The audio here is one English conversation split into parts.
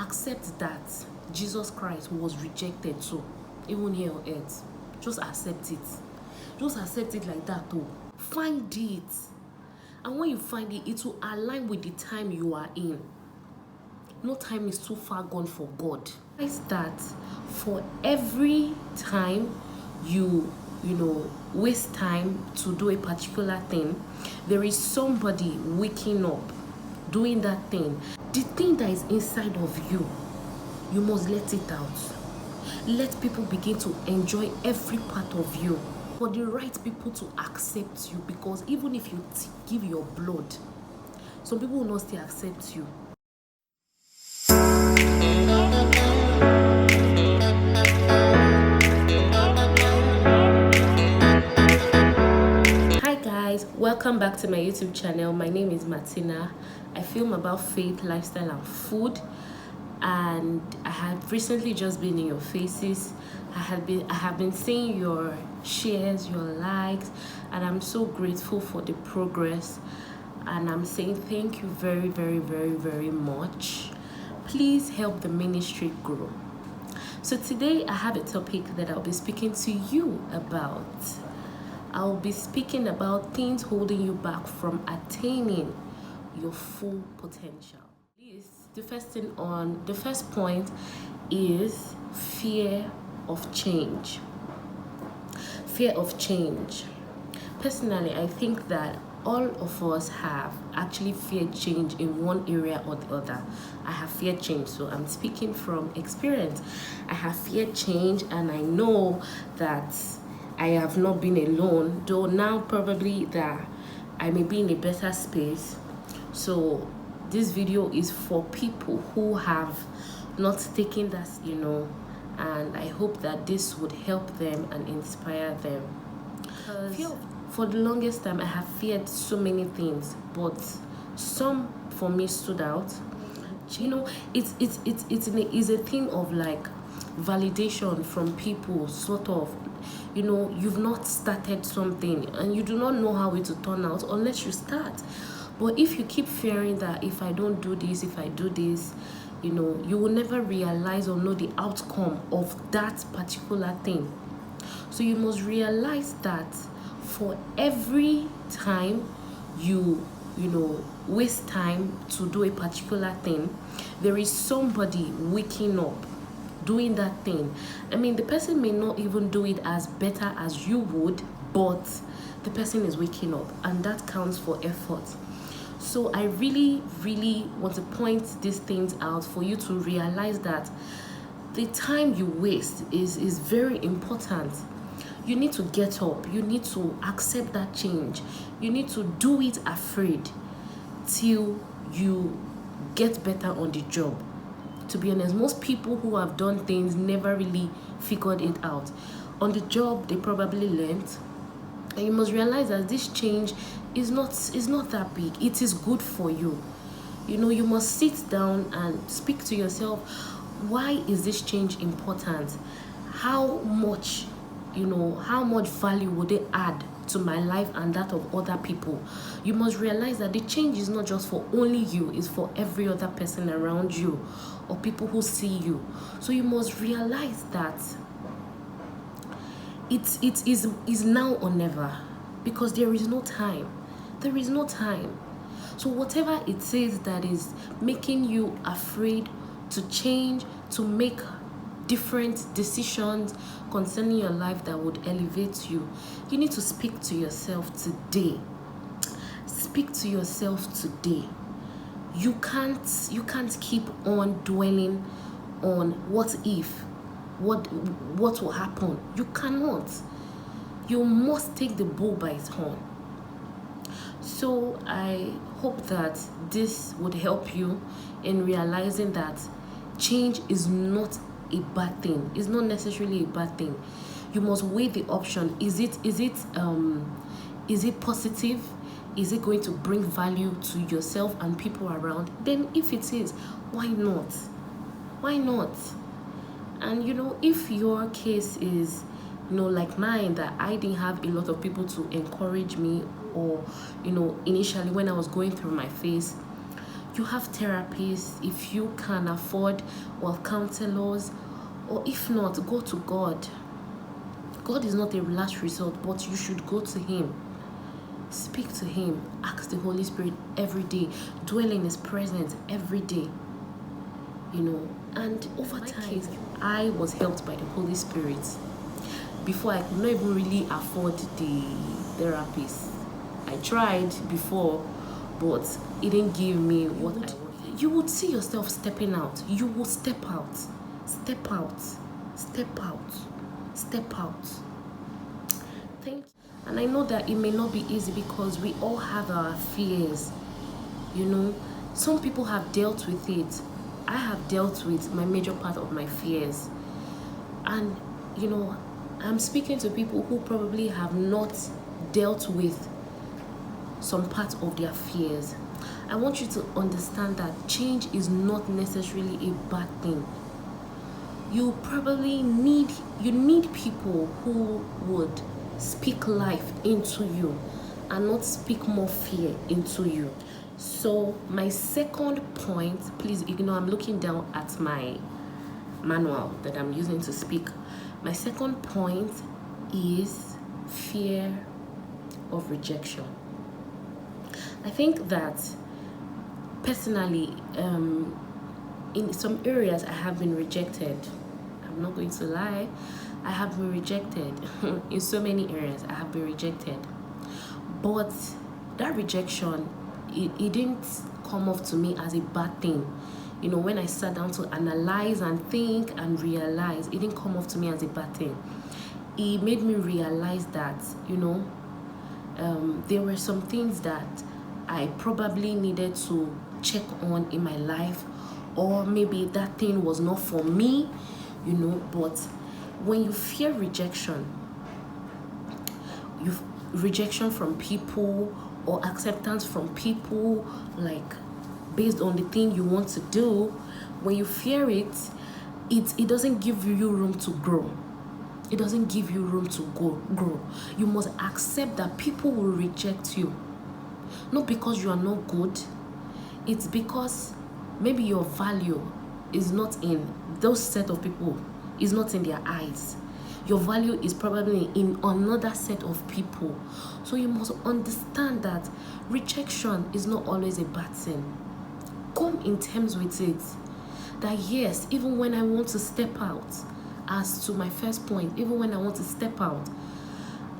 accept that Jesus Christ was rejected too, even here on earth. Just accept it. Just accept it like that too. Find it. And when you find it, it will align with the time you are in. No time is too far gone for God. It's that for every time you waste time to do a particular thing, there is somebody waking up doing that thing. The thing that is inside of you, you must let it out. Let people begin to enjoy every part of you. For the right people to accept you, because even if you give your blood, some people will not still accept you. Hi guys, welcome back to my YouTube channel. My name is Martina. I film about faith, lifestyle and food, and I have recently just been in your faces. I have been seeing your shares, your likes, and I'm so grateful for the progress, and I'm saying thank you very, very, very, very much. Please help the ministry grow. So today I have a topic that I'll be speaking to you about. I'll be speaking about things holding you back from attaining your full potential. The first point is fear of change. Fear of change. Personally, I think that all of us have actually feared change in one area or the other. I have feared change, so I'm speaking from experience. I have feared change, and I know that I have not been alone, though now probably that I may be in a better space. So this video is for people who have not taken that, and I hope that this would help them and inspire them. For the longest time, I have feared so many things, but some for me stood out. It's a thing of like validation from people, sort of. You've not started something and you do not know how it will turn out unless you start. But if you keep fearing that if I don't do this, if I do this, you will never realize or know the outcome of that particular thing. So you must realize that for every time you waste time to do a particular thing, there is somebody waking up doing that thing. I mean, the person may not even do it as better as you would, but the person is waking up, and that counts for effort. So I really, really want to point these things out for you to realize that the time you waste is very important. You need to get up. You need to accept that change. You need to do it afraid till you get better on the job. To be honest, most people who have done things never really figured it out. On the job, they probably learned. And you must realize that this change is not that big. It is good for you. You must sit down and speak to yourself. Why is this change important? How much value would it add to my life and that of other people? You must realize that the change is not just for only you, it's for every other person around you or people who see you. So you must realize that it is now or never, because there is no time. There is no time. So whatever it says that is making you afraid to change, to make different decisions concerning your life that would elevate you, you need to speak to yourself today. Speak to yourself today. You can't keep on dwelling on what if, what will happen. You cannot. You must take the bull by its horn. So I hope that this would help you in realizing that change is not a bad thing. It's not necessarily a bad thing. You must weigh the option. Is it positive? Is it going to bring value to yourself and people around? Then if it is, why not? Why not? And if your case is like mine, that I didn't have a lot of people to encourage me, or initially when I was going through my phase, You have therapists if you can afford, or counselors, or if not, go to God. God is not a last resort, but you should go to Him. Speak to Him. Ask the Holy Spirit every day. Dwell in His presence every day. And over time, I was helped by the Holy Spirit. Before, I could not even really afford the therapist. I tried before, but it didn't give me what I wanted. You would see yourself stepping out. You will step out. Step out. Step out. Step out. Thank you. And I know that it may not be easy because we all have our fears. Some people have dealt with it. I have dealt with my major part of my fears. And, I'm speaking to people who probably have not dealt with some part of their fears. I want you to understand that change is not necessarily a bad thing. You probably need people who would speak life into you and not speak more fear into you. So my second point, please ignore, I'm looking down at my manual that I'm using to speak. My second point is fear of rejection. I think that personally, in some areas I have been rejected. I'm not going to lie, I have been rejected. In so many areas I have been rejected. But that rejection, it didn't come off to me as a bad thing. When I sat down to analyze and think and realize, it didn't come off to me as a bad thing. It made me realize that, there were some things that I probably needed to check on in my life, or maybe that thing was not for me, but when you fear rejection, rejection from people or acceptance from people, like based on the thing you want to do, when you fear it, it doesn't give you room to grow. It doesn't give you room to grow. You must accept that people will reject you. Not because you are not good. It's because maybe your value is not in those set of people. Is not in their eyes. Your value is probably in another set of people. So you must understand that rejection is not always a bad thing. Come in terms with it. That yes, even when I want to step out, as to my first point, even when I want to step out,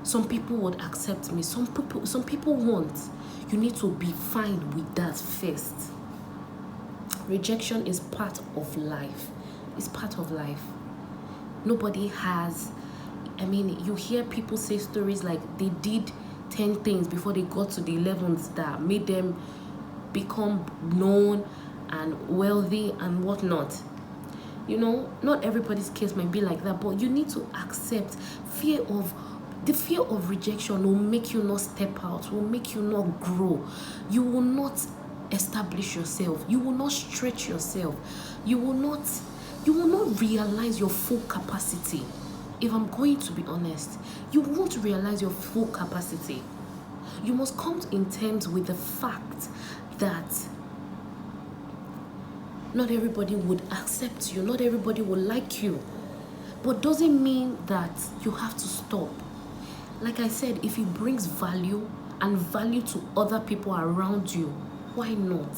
some people would accept me. Some people won't. You need to be fine with that first. Rejection is part of life. It's part of life. Nobody has, you hear people say stories like they did 10 things before they got to the 11th that made them become known and wealthy and whatnot. Not everybody's case might be like that, but you need to accept the fear of rejection will make you not step out, will make you not grow. You will not establish yourself. You will not stretch yourself. You will not realize your full capacity. If I'm going to be honest, you won't realize your full capacity. You must come in terms with the fact that not everybody would accept you, not everybody will like you, but doesn't mean that you have to stop. Like I said, if it brings value and value to other people around you, why not?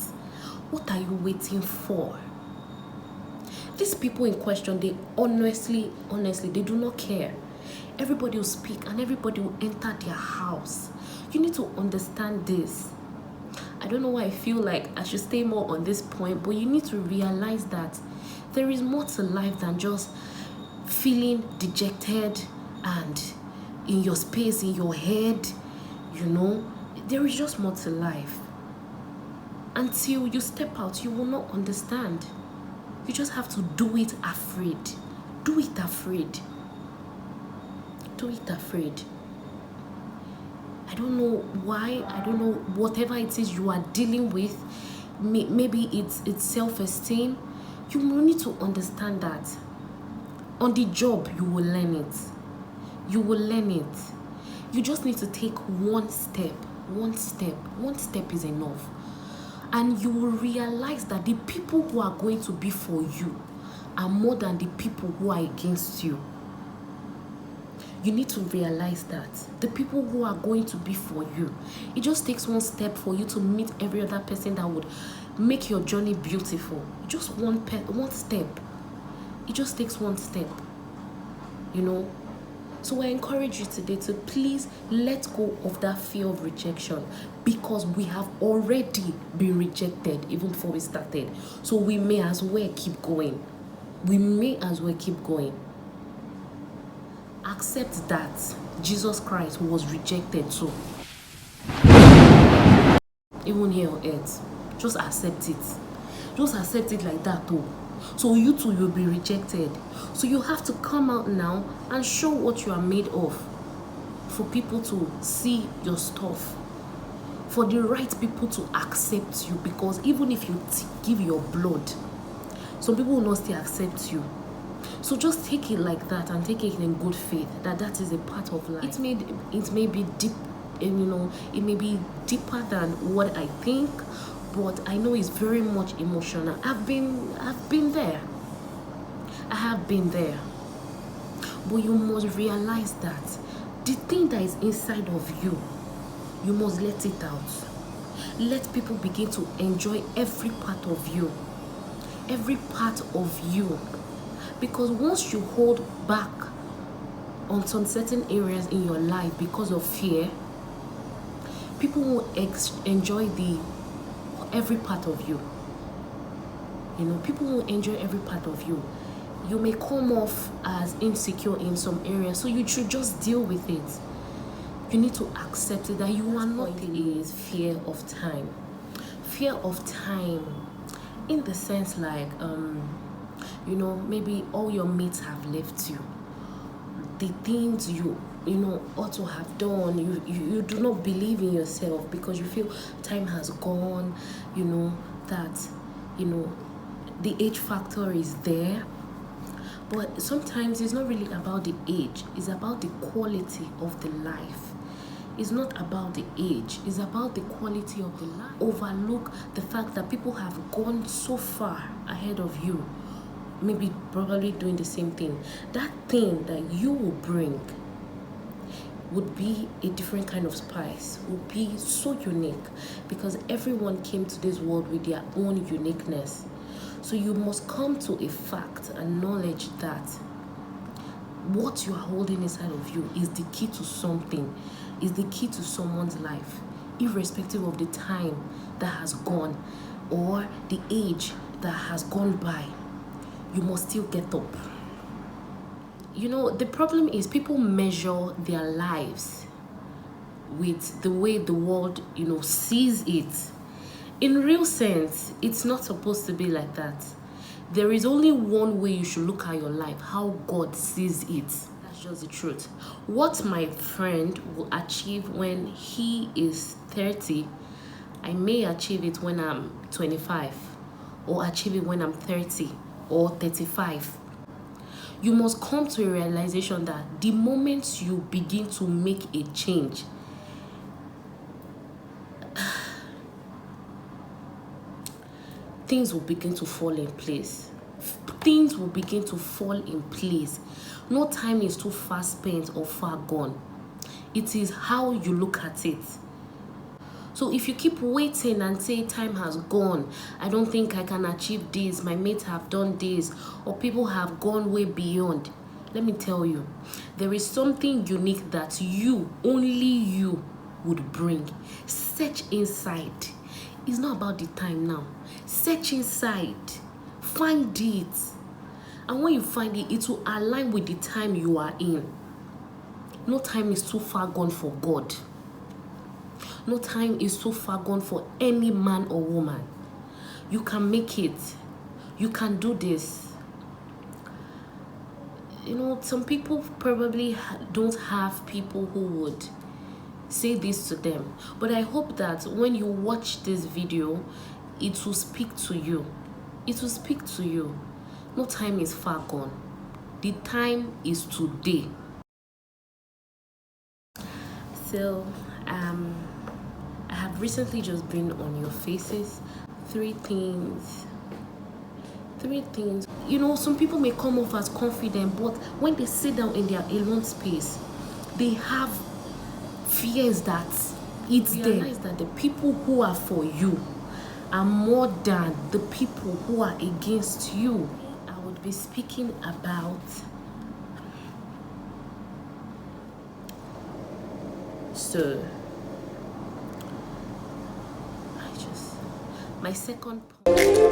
What are you waiting for? These people in question, they honestly, they do not care. Everybody will speak and everybody will enter their house. You need to understand this. I don't know why I feel like I should stay more on this point, but you need to realize that there is more to life than just feeling dejected and in your space, in your head, There is just more to life. Until you step out, you will not understand. You just have to do it afraid. Do it afraid. Do it afraid. I don't know why. I don't know whatever it is you are dealing with. Maybe it's self-esteem. You need to understand that on the job you will learn it. You will learn it. You just need to take one step. One step is enough. And you will realize that the people who are going to be for you are more than the people who are against you. You need to realize that the people who are going to be for you, it just takes one step for you to meet every other person that would make your journey beautiful. Just one step. It just takes one step, you know. So I encourage you today to please let go of that fear of rejection, because we have already been rejected even before we started. So we may as well keep going. We may as well keep going. Accept that Jesus Christ was rejected too. Even here on earth. Just accept it. Just accept it like that too. So you too, you'll be rejected. So you have to come out now and show what you are made of, for people to see your stuff, for the right people to accept you. Because even if you give your blood, some people will not still accept you. So just take it like that, and take it in good faith that that is a part of life. It may be deep, and you know, it may be deeper than what I think, but I know it's very much emotional. I've been there. I have been there. But you must realize that the thing that is inside of you, you must let it out. Let people begin to enjoy every part of you. Every part of you. Because once you hold back on some certain areas in your life because of fear, people will enjoy every part of you. You know, people will enjoy every part of you. You may come off as insecure in some areas, so you should just deal with it. You need to accept it, that you are not. Is fear of time. Fear of time, in the sense like, you know, maybe all your mates have left you. The things you know ought to have done, you do not believe in yourself because you feel time has gone. You know that, you know, the age factor is there. But sometimes it's not really about the age, it's about the quality of the life. It's not about the age, it's about the quality of the life. Overlook the fact that people have gone so far ahead of you, maybe probably doing the same thing. That thing that you will bring would be a different kind of spice, would be so unique, because everyone came to this world with their own uniqueness. So you must come to a fact and knowledge that what you are holding inside of you is the key to something, is the key to someone's life, irrespective of the time that has gone or the age that has gone by. You must still get up. You know, the problem is people measure their lives with the way the world, you know, sees it. In real sense, it's not supposed to be like that. There is only one way you should look at your life, how God sees it. That's just the truth. What my friend will achieve when he is 30, I may achieve it when I'm 25, or achieve it when I'm 30 or 35. You must come to a realization that the moment you begin to make a change, things will begin to fall in place. Things will begin to fall in place. No time is too fast spent or far gone. It is how you look at it. So if you keep waiting and say time has gone, I don't think I can achieve this, my mates have done this, or people have gone way beyond, let me tell you, there is something unique that you, only you, would bring. Search inside. It's not about the time now. Search inside. Find it. And when you find it, it will align with the time you are in. No time is too far gone for God. No time is too far gone for any man or woman. You can make it. You can do this. You know, some people probably don't have people who would say this to them. But I hope that when you watch this video, it will speak to you. It will speak to you. No time is far gone. The time is today. So, I have recently just been on your faces. three things. You know, some people may come off as confident, but when they sit down in their alone space, they have fears that it's them. Realize that the people who are for you are more than the people who are against you. I would be speaking about my second point.